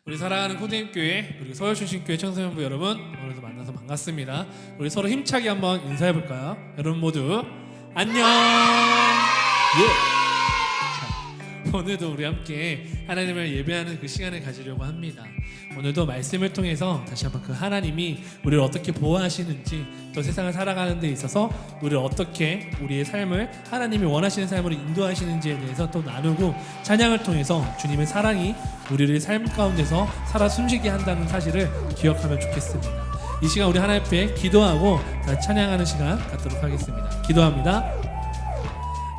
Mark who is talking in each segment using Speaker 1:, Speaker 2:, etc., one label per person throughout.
Speaker 1: 우리 사랑하는 코디임교회 그리고 서울중심교회 청소년부 여러분, 오늘도 만나서 반갑습니다. 우리 서로 힘차게 한번 인사해 볼까요? 여러분 모두 안녕. 오늘도 우리 함께 하나님을 예배하는 그 시간을 가지려고 합니다. 오늘도 말씀을 통해서 다시 한번 그 하나님이 우리를 어떻게 보호하시는지, 또 세상을 살아가는 데 있어서 우리를 어떻게 우리의 삶을 하나님이 원하시는 삶으로 인도하시는지에 대해서 또 나누고, 찬양을 통해서 주님의 사랑이 우리를 삶 가운데서 살아 숨쉬게 한다는 사실을 기억하면 좋겠습니다. 이 시간 우리 하나님 앞에 기도하고 찬양하는 시간 갖도록 하겠습니다. 기도합니다.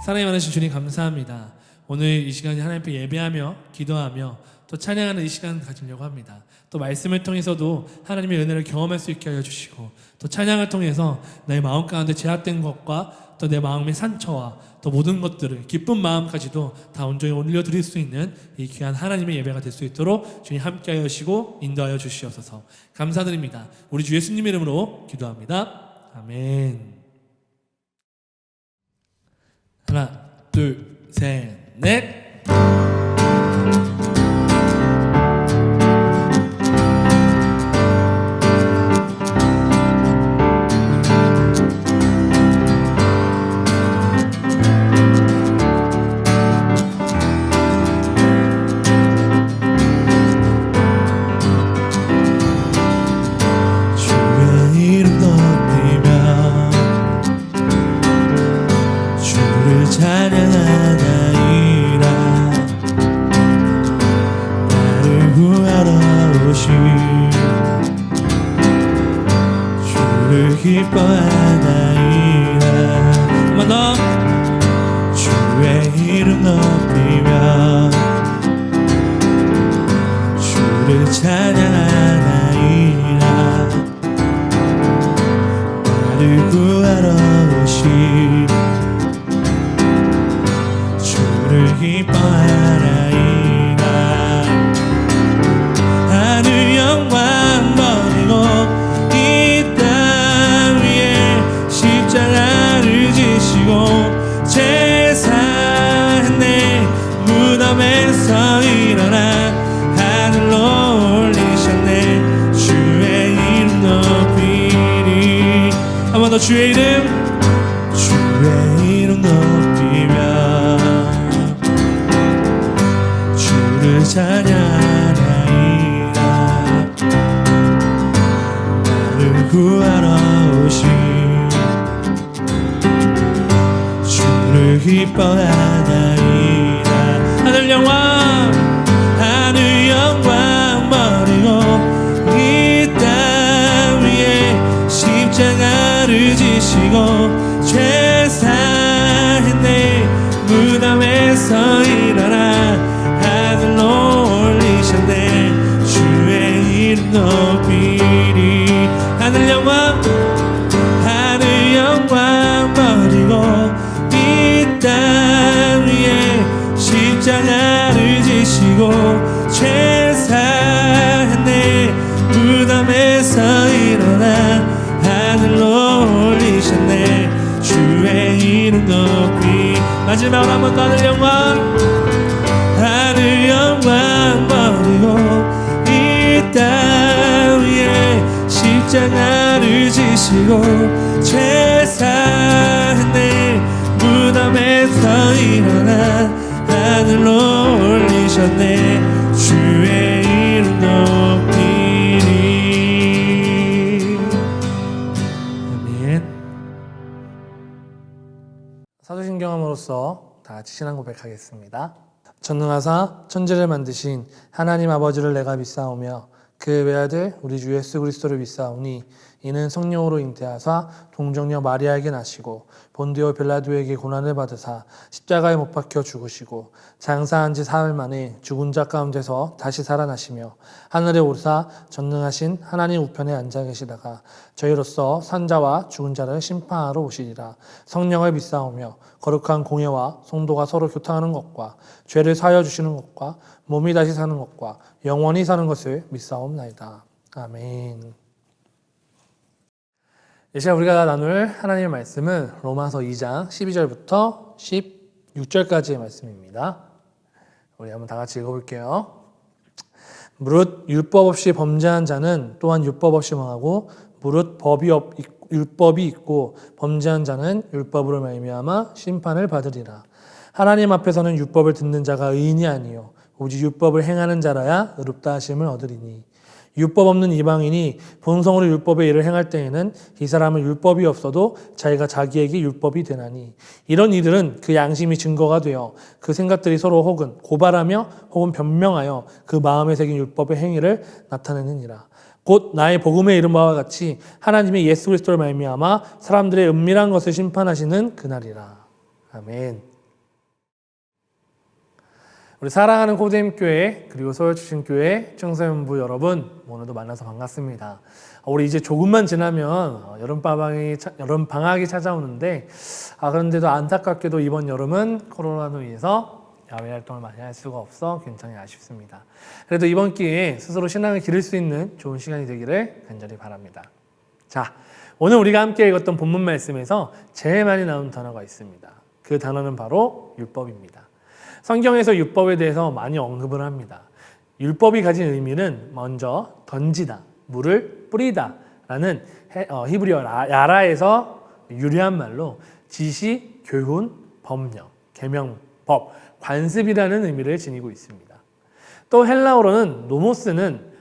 Speaker 1: 사랑이 많으신 주님 감사합니다. 오늘 이 시간에 하나님 앞에 예배하며 기도하며 또 찬양하는 이 시간 가지려고 합니다. 또 말씀을 통해서도 하나님의 은혜를 경험할 수 있게 하여 주시고, 또 찬양을 통해서 나의 마음 가운데 제약된 것과 또 내 마음의 상처와 또 모든 것들을, 기쁜 마음까지도 다 온전히 올려드릴 수 있는 이 귀한 하나님의 예배가 될 수 있도록 주님 함께 하여 주시고 인도하여 주시옵소서. 감사드립니다. 우리 주 예수님 이름으로 기도합니다. 아멘. 하나 둘 셋 넷.
Speaker 2: 기뻐하나이다. 한 번 더. 주의 이름 높이며 주를 찬양하나이다. 나를 구하러 오신 주를 기뻐하나이다. 하늘 영광 버리고 십자가를 지시고 제사했네. 무덤에서 일어나 하늘로 올리셨네. 주의 이름 높이리. 한 번 더 주의 이름. 주의 이름 높이며 주를 찬양하나이다. 나를 구하러 오신 주를 기뻐하나이다. 하늘 영광 버리고 이 땅 위에 십자가를 지시고 죄사했네. 무덤에서 일어나 하늘로 올리셨네. 주의 이름 높이리. 하늘 영광 버리고 땅 위에 십자가를 지시고 죄사했네. 무덤에서 일어나 하늘로 올리셨네. 주의 이름 높이. 마지막으로 한 번 더. 하늘 영광 버리고 이 땅 위에 십자가를 지시고 죄사했네. 무덤에서 일어나 하늘로 올리셨네. 주의 이름 높이리. 아멘.
Speaker 1: 사도신경함으로써 다 같이 신앙 고백하겠습니다. 전능하사 천지를 만드신 하나님 아버지를 내가 믿사오며 그 외아들 우리 주 예수 그리스도를 믿사오니 이는 성령으로 잉태하사 동정녀 마리아에게 나시고 본디오 빌라도에게 고난을 받으사 십자가에 못 박혀 죽으시고 장사한 지 사흘 만에 죽은 자 가운데서 다시 살아나시며 하늘에 오르사 전능하신 하나님 우편에 앉아 계시다가 저희로서 산자와 죽은 자를 심판하러 오시리라. 성령을 믿사오며 거룩한 공예와 성도가 서로 교통하는 것과 죄를 사하여 주시는 것과 몸이 다시 사는 것과 영원히 사는 것을 믿사옵나이다. 아멘. 이 시간 우리가 나눌 하나님의 말씀은 로마서 2장 12절부터 16절까지의 말씀입니다. 우리 한번 다 같이 읽어볼게요. 무릇 율법 없이 범죄한 자는 또한 율법 없이 망하고 무릇 율법이 있고 범죄한 자는 율법으로 말미암아 심판을 받으리라. 하나님 앞에서는 율법을 듣는 자가 의인이 아니요 오직 율법을 행하는 자라야 의롭다 하심을 얻으리니 율법 없는 이방인이 본성으로 율법의 일을 행할 때에는 이 사람은 율법이 없어도 자기가 자기에게 율법이 되나니 이런 이들은 그 양심이 증거가 되어 그 생각들이 서로 혹은 고발하며 혹은 변명하여 그 마음에 새긴 율법의 행위를 나타내느니라. 곧 나의 복음의 이름 바와 같이 하나님의 예수 그리스도를 말미암아 사람들의 은밀한 것을 심판하시는 그날이라. 아멘. 우리 사랑하는 코드임교회 그리고 서울출신교회 청소년부 여러분, 오늘도 만나서 반갑습니다. 우리 이제 조금만 지나면 여름방학이 찾아오는데 그런데도 안타깝게도 이번 여름은 코로나로 인해서 야외 활동을 많이 할 수가 없어 굉장히 아쉽습니다. 그래도 이번 기회에 스스로 신앙을 기를 수 있는 좋은 시간이 되기를 간절히 바랍니다. 자, 오늘 우리가 함께 읽었던 본문 말씀에서 제일 많이 나온 단어가 있습니다. 그 단어는 바로 율법입니다. 성경에서 율법에 대해서 많이 언급을 합니다. 율법이 가진 의미는 먼저 던지다, 물을 뿌리다 라는 히브리어 야라에서 유래한 말로 지시, 교훈, 법령, 계명, 법, 관습이라는 의미를 지니고 있습니다. 또 헬라어로는 노모스는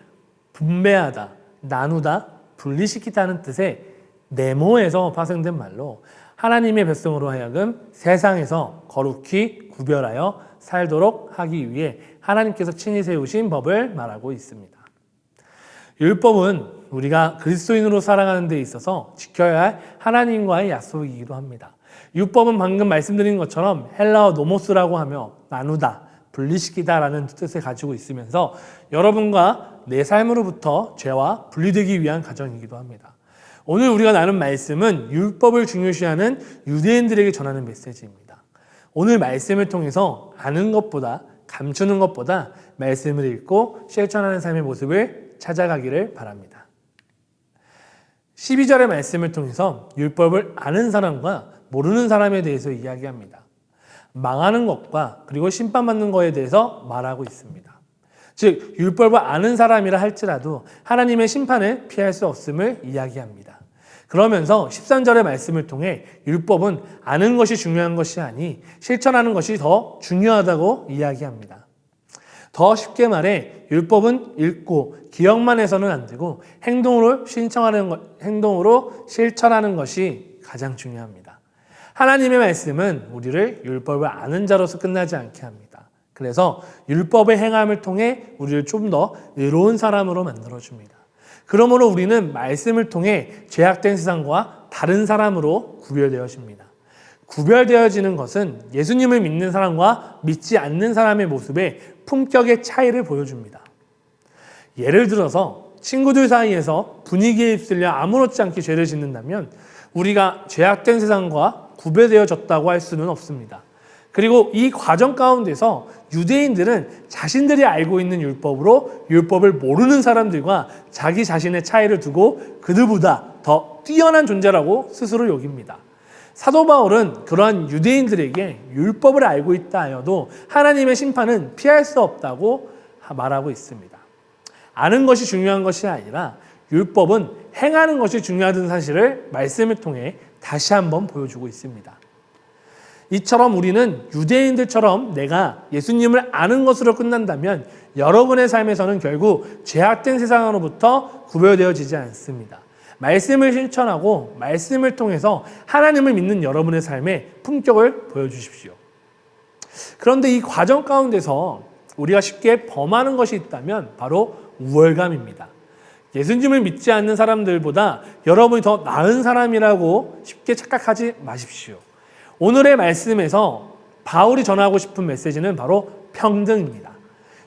Speaker 1: 분배하다, 나누다, 분리시키다는 뜻의 네모에서 파생된 말로 하나님의 백성으로 하여금 세상에서 거룩히 구별하여 살도록 하기 위해 하나님께서 친히 세우신 법을 말하고 있습니다. 율법은 우리가 그리스도인으로 살아가는 데 있어서 지켜야 할 하나님과의 약속이기도 합니다. 율법은 방금 말씀드린 것처럼 헬라어 노모스라고 하며 나누다, 분리시키다라는 뜻을 가지고 있으면서 여러분과 내 삶으로부터 죄와 분리되기 위한 가정이기도 합니다. 오늘 우리가 나눈 말씀은 율법을 중요시하는 유대인들에게 전하는 메시지입니다. 오늘 말씀을 통해서 아는 것보다 감추는 것보다 말씀을 읽고 실천하는 삶의 모습을 찾아가기를 바랍니다. 12절의 말씀을 통해서 율법을 아는 사람과 모르는 사람에 대해서 이야기합니다. 망하는 것과 그리고 심판받는 것에 대해서 말하고 있습니다. 즉 율법을 아는 사람이라 할지라도 하나님의 심판을 피할 수 없음을 이야기합니다. 그러면서 13절의 말씀을 통해 율법은 아는 것이 중요한 것이 아니 실천하는 것이 더 중요하다고 이야기합니다. 더 쉽게 말해 율법은 읽고 기억만 해서는 안 되고 행동으로 실천하는 것이 가장 중요합니다. 하나님의 말씀은 우리를 율법을 아는 자로서 끝나지 않게 합니다. 그래서 율법의 행함을 통해 우리를 좀 더 의로운 사람으로 만들어줍니다. 그러므로 우리는 말씀을 통해 죄악된 세상과 다른 사람으로 구별되어집니다. 구별되어지는 것은 예수님을 믿는 사람과 믿지 않는 사람의 모습에 품격의 차이를 보여줍니다. 예를 들어서 친구들 사이에서 분위기에 휩쓸려 아무렇지 않게 죄를 짓는다면 우리가 죄악된 세상과 구별되어졌다고 할 수는 없습니다. 그리고 이 과정 가운데서 유대인들은 자신들이 알고 있는 율법으로 율법을 모르는 사람들과 자기 자신의 차이를 두고 그들보다 더 뛰어난 존재라고 스스로 여깁니다. 사도 바울은 그러한 유대인들에게 율법을 알고 있다 하여도 하나님의 심판은 피할 수 없다고 말하고 있습니다. 아는 것이 중요한 것이 아니라 율법은 행하는 것이 중요하다는 사실을 말씀을 통해 다시 한번 보여주고 있습니다. 이처럼 우리는 유대인들처럼 내가 예수님을 아는 것으로 끝난다면 여러분의 삶에서는 결국 죄악된 세상으로부터 구별되어지지 않습니다. 말씀을 실천하고 말씀을 통해서 하나님을 믿는 여러분의 삶에 품격을 보여주십시오. 그런데 이 과정 가운데서 우리가 쉽게 범하는 것이 있다면 바로 우월감입니다. 예수님을 믿지 않는 사람들보다 여러분이 더 나은 사람이라고 쉽게 착각하지 마십시오. 오늘의 말씀에서 바울이 전하고 싶은 메시지는 바로 평등입니다.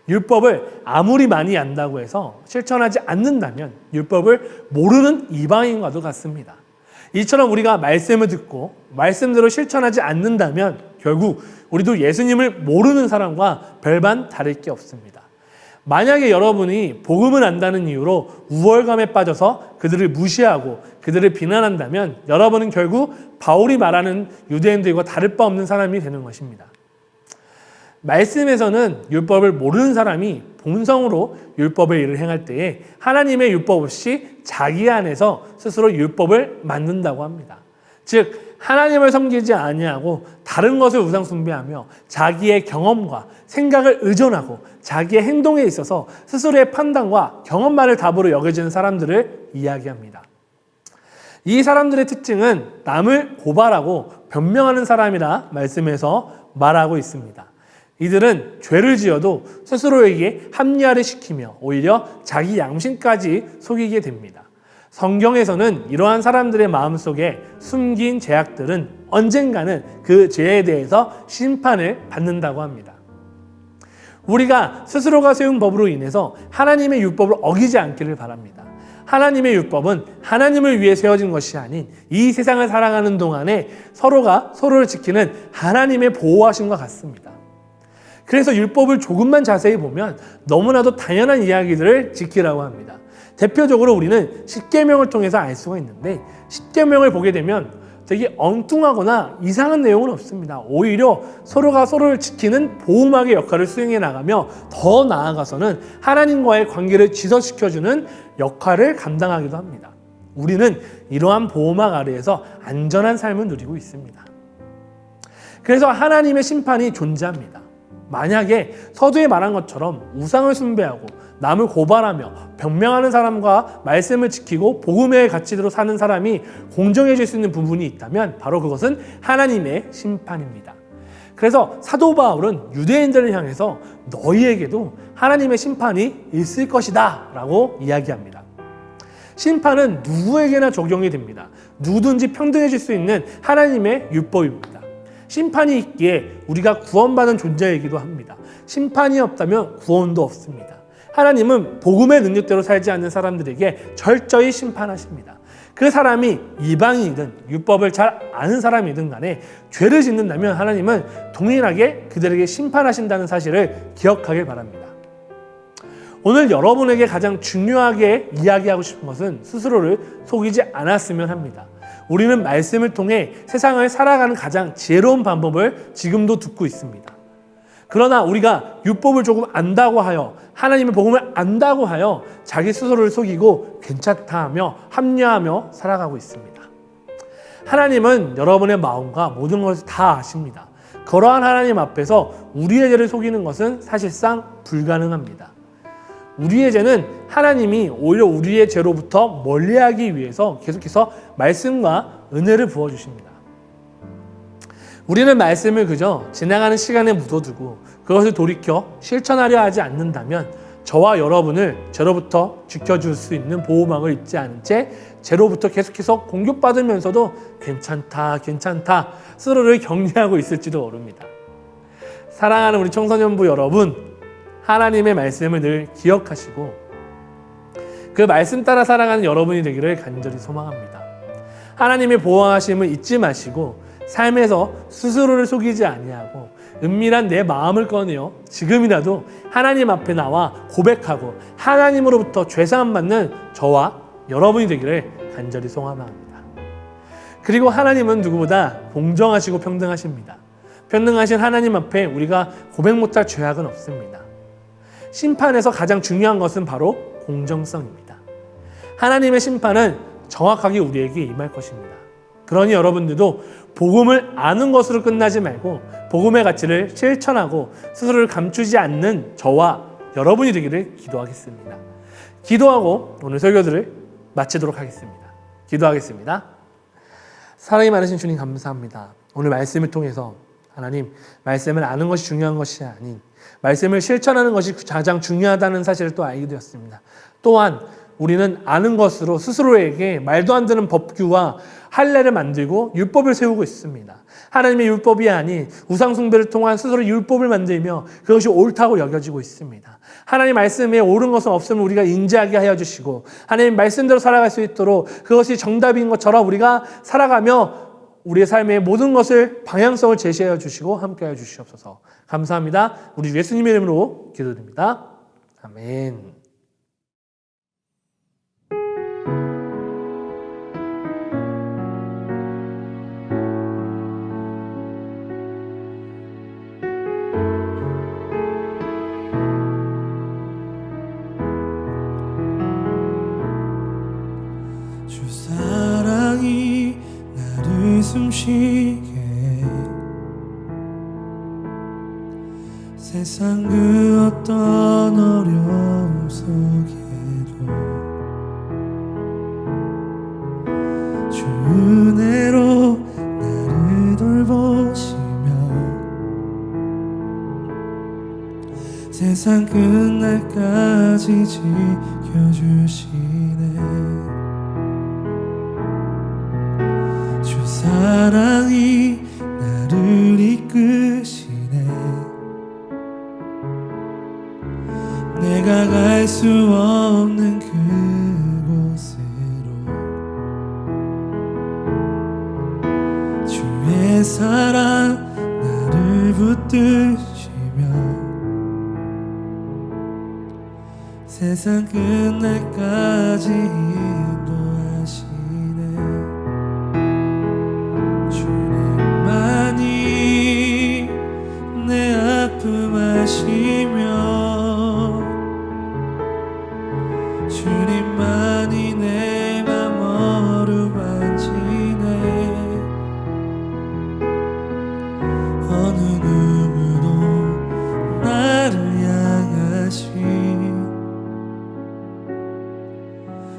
Speaker 1: 율법을 아무리 많이 안다고 해서 실천하지 않는다면 율법을 모르는 이방인과도 같습니다. 이처럼 우리가 말씀을 듣고 말씀대로 실천하지 않는다면 결국 우리도 예수님을 모르는 사람과 별반 다를 게 없습니다. 만약에 여러분이 복음을 안다는 이유로 우월감에 빠져서 그들을 무시하고 그들을 비난한다면 여러분은 결국 바울이 말하는 유대인들과 다를 바 없는 사람이 되는 것입니다. 말씀에서는 율법을 모르는 사람이 본성으로 율법의 일을 행할 때에 하나님의 율법 없이 자기 안에서 스스로 율법을 만든다고 합니다. 즉 하나님을 섬기지 아니하고 다른 것을 우상 숭배하며 자기의 경험과 생각을 의존하고 자기의 행동에 있어서 스스로의 판단과 경험만을 답으로 여겨지는 사람들을 이야기합니다. 이 사람들의 특징은 남을 고발하고 변명하는 사람이라 말씀에서 말하고 있습니다. 이들은 죄를 지어도 스스로에게 합리화를 시키며 오히려 자기 양심까지 속이게 됩니다. 성경에서는 이러한 사람들의 마음속에 숨긴 죄악들은 언젠가는 그 죄에 대해서 심판을 받는다고 합니다. 우리가 스스로가 세운 법으로 인해서 하나님의 율법을 어기지 않기를 바랍니다. 하나님의 율법은 하나님을 위해 세워진 것이 아닌 이 세상을 살아가는 동안에 서로가 서로를 지키는 하나님의 보호하심과 같습니다. 그래서 율법을 조금만 자세히 보면 너무나도 당연한 이야기들을 지키라고 합니다. 대표적으로 우리는 십계명을 통해서 알 수가 있는데 십계명을 보게 되면 되게 엉뚱하거나 이상한 내용은 없습니다. 오히려 서로가 서로를 지키는 보호막의 역할을 수행해 나가며 더 나아가서는 하나님과의 관계를 지속시켜주는 역할을 감당하기도 합니다. 우리는 이러한 보호막 아래에서 안전한 삶을 누리고 있습니다. 그래서 하나님의 심판이 존재합니다. 만약에 서두에 말한 것처럼 우상을 숭배하고 남을 고발하며 변명하는 사람과 말씀을 지키고 복음의 가치대로 사는 사람이 공정해질 수 있는 부분이 있다면 바로 그것은 하나님의 심판입니다. 그래서 사도 바울은 유대인들을 향해서 너희에게도 하나님의 심판이 있을 것이다 라고 이야기합니다. 심판은 누구에게나 적용이 됩니다. 누구든지 평등해질 수 있는 하나님의 율법입니다. 심판이 있기에 우리가 구원받은 존재이기도 합니다. 심판이 없다면 구원도 없습니다. 하나님은 복음의 능력대로 살지 않는 사람들에게 철저히 심판하십니다. 그 사람이 이방인이든 율법을 잘 아는 사람이든 간에 죄를 짓는다면 하나님은 동일하게 그들에게 심판하신다는 사실을 기억하길 바랍니다. 오늘 여러분에게 가장 중요하게 이야기하고 싶은 것은 스스로를 속이지 않았으면 합니다. 우리는 말씀을 통해 세상을 살아가는 가장 지혜로운 방법을 지금도 듣고 있습니다. 그러나 우리가 율법을 조금 안다고 하여 하나님의 복음을 안다고 하여 자기 스스로를 속이고 괜찮다 하며 합리화하며 살아가고 있습니다. 하나님은 여러분의 마음과 모든 것을 다 아십니다. 그러한 하나님 앞에서 우리의 죄를 속이는 것은 사실상 불가능합니다. 우리의 죄는 하나님이 오히려 우리의 죄로부터 멀리하기 위해서 계속해서 말씀과 은혜를 부어주십니다. 우리는 말씀을 그저 지나가는 시간에 묻어두고 그것을 돌이켜 실천하려 하지 않는다면 저와 여러분을 죄로부터 지켜줄 수 있는 보호막을 입지 않은 채 죄로부터 계속해서 공격받으면서도 괜찮다 스스로를 격려하고 있을지도 모릅니다. 사랑하는 우리 청소년부 여러분, 하나님의 말씀을 늘 기억하시고 그 말씀 따라 살아가는 여러분이 되기를 간절히 소망합니다. 하나님의 보호하심을 잊지 마시고 삶에서 스스로를 속이지 아니하고 은밀한 내 마음을 꺼내어 지금이라도 하나님 앞에 나와 고백하고 하나님으로부터 죄사함 받는 저와 여러분이 되기를 간절히 소망합니다. 그리고 하나님은 누구보다 공정하시고 평등하십니다. 평등하신 하나님 앞에 우리가 고백 못할 죄악은 없습니다. 심판에서 가장 중요한 것은 바로 공정성입니다. 하나님의 심판은 정확하게 우리에게 임할 것입니다. 그러니 여러분들도 복음을 아는 것으로 끝나지 말고 복음의 가치를 실천하고 스스로를 감추지 않는 저와 여러분이 되기를 기도하겠습니다. 기도하고 오늘 설교들을 마치도록 하겠습니다. 기도하겠습니다. 사랑이 많으신 주님 감사합니다. 오늘 말씀을 통해서 하나님, 말씀을 아는 것이 중요한 것이 아닌 말씀을 실천하는 것이 가장 중요하다는 사실을 또 알게 되었습니다. 또한 우리는 아는 것으로 스스로에게 말도 안 되는 법규와 할례를 만들고 율법을 세우고 있습니다. 하나님의 율법이 아닌 우상 숭배를 통한 스스로 율법을 만들며 그것이 옳다고 여겨지고 있습니다. 하나님 말씀에 옳은 것은 없음을 우리가 인지하게 하여 주시고 하나님 말씀대로 살아갈 수 있도록 그것이 정답인 것처럼 우리가 살아가며 우리의 삶의 모든 것을 방향성을 제시하여 주시고 함께하여 주시옵소서. 감사합니다. 우리 예수님의 이름으로 기도드립니다. 아멘.
Speaker 2: 주시게 세상 그 어떤 어려움 속에도 주 은혜로 나를 돌보시며 세상 끝날까지 지켜주시네. 주 사랑이 나를 이끄시네. 내가 갈 수 없는 그곳으로 주의 사랑 나를 붙드시며 세상 끝날까지 인도하시네. 주님만이 내 아픔 아시며 주님만이 내 맘 어루만지네. 어느 누구도 나를 향하신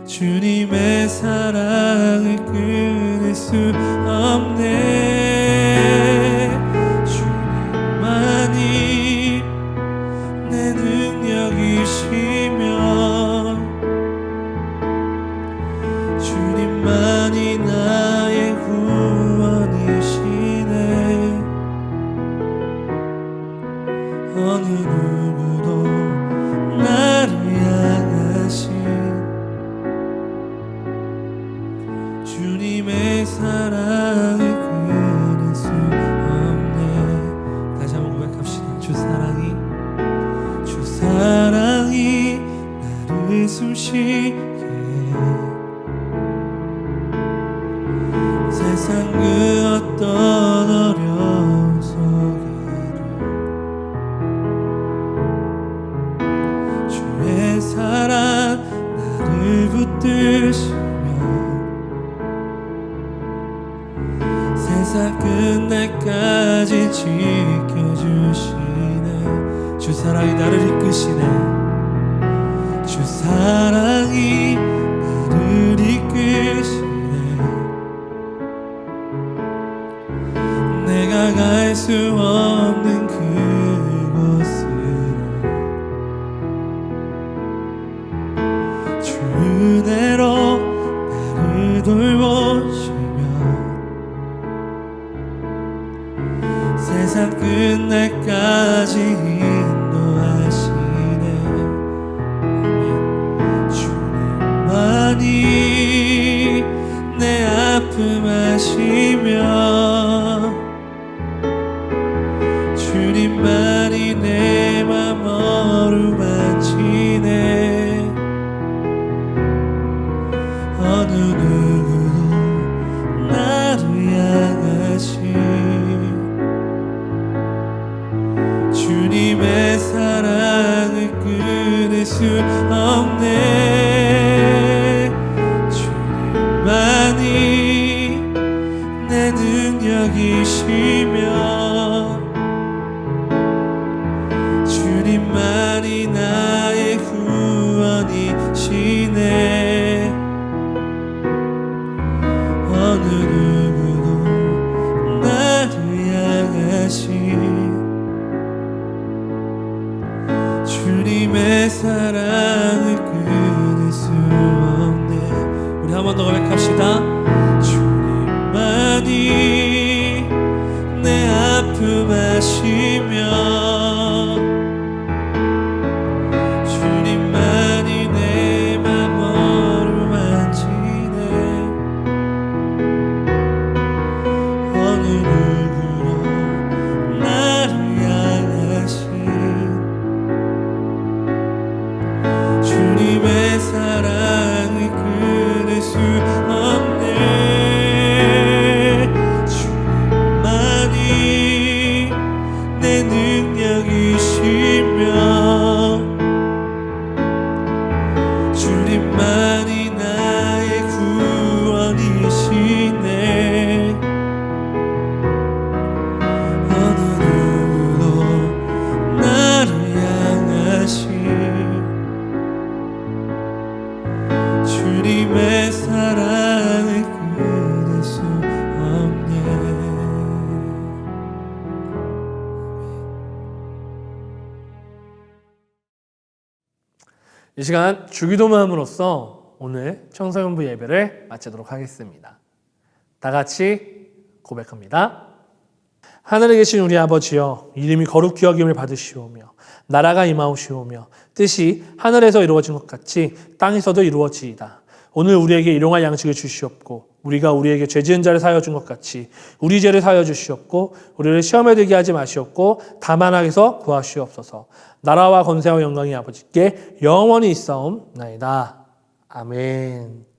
Speaker 2: 주님의 사랑을 끊을 수 없네. 주님만이 내 능력이시며 주님만이 나의 구원이시네. 어느 누구도 나를 향하신 주님의 사랑을 끊을 수 없네. 다시 한번 고백합시다. 주 사랑이 나를 숨쉬게 세상 그 어떤 어려움 속에도 주의 사랑 나를 붙드시며 세상 끝날까지 지켜주시네. 주 사랑이 나를 이끄시네. 주 사랑이 나를 이끄시네. 내가 갈 수 없는 그곳으로 주 은혜로 나를 돌보시며 세상 끝날까지 인도하시네. 주님만이 내 아픔 아시며 주님만이 내 맘 어루만지네. 어느 누구도 나를 향하신 주님의 사랑을 끊을 수 없네. 주님만이 내 능력이시며 주님만이 나의 구원이시네. 어느 누구도 나를 향하신 주님의 사랑을 끊을 수 없네. 우리 한 번 더 고백합시다. 주님만이 내 아픔 아시며 주님만이 내 맘 어루만지네. 어느 누구도 나를 향하신 주님의 사랑을 끊을 수 없네. 주님만이 내 능력이시며 주님만이 나의 구원이시네. 주님의 사랑을 끊을 수 없네.
Speaker 1: 이 시간 주기도문함으로써 오늘 청소년부 예배를 마치도록 하겠습니다. 다 같이 고백합니다. 하늘에 계신 우리 아버지여, 이름이 거룩히 여김을 받으시오며 나라가 임하오시오며 뜻이 하늘에서 이루어진 것 같이 땅에서도 이루어지이다. 오늘 우리에게 일용할 양식을 주시옵고 우리가 우리에게 죄 지은 자를 사하여 준 것 같이 우리 죄를 사하여 주시옵고 우리를 시험에 들게 하지 마시옵고 다만 악에서 구하시옵소서. 나라와 권세와 영광이 아버지께 영원히 있사옵나이다. 아멘.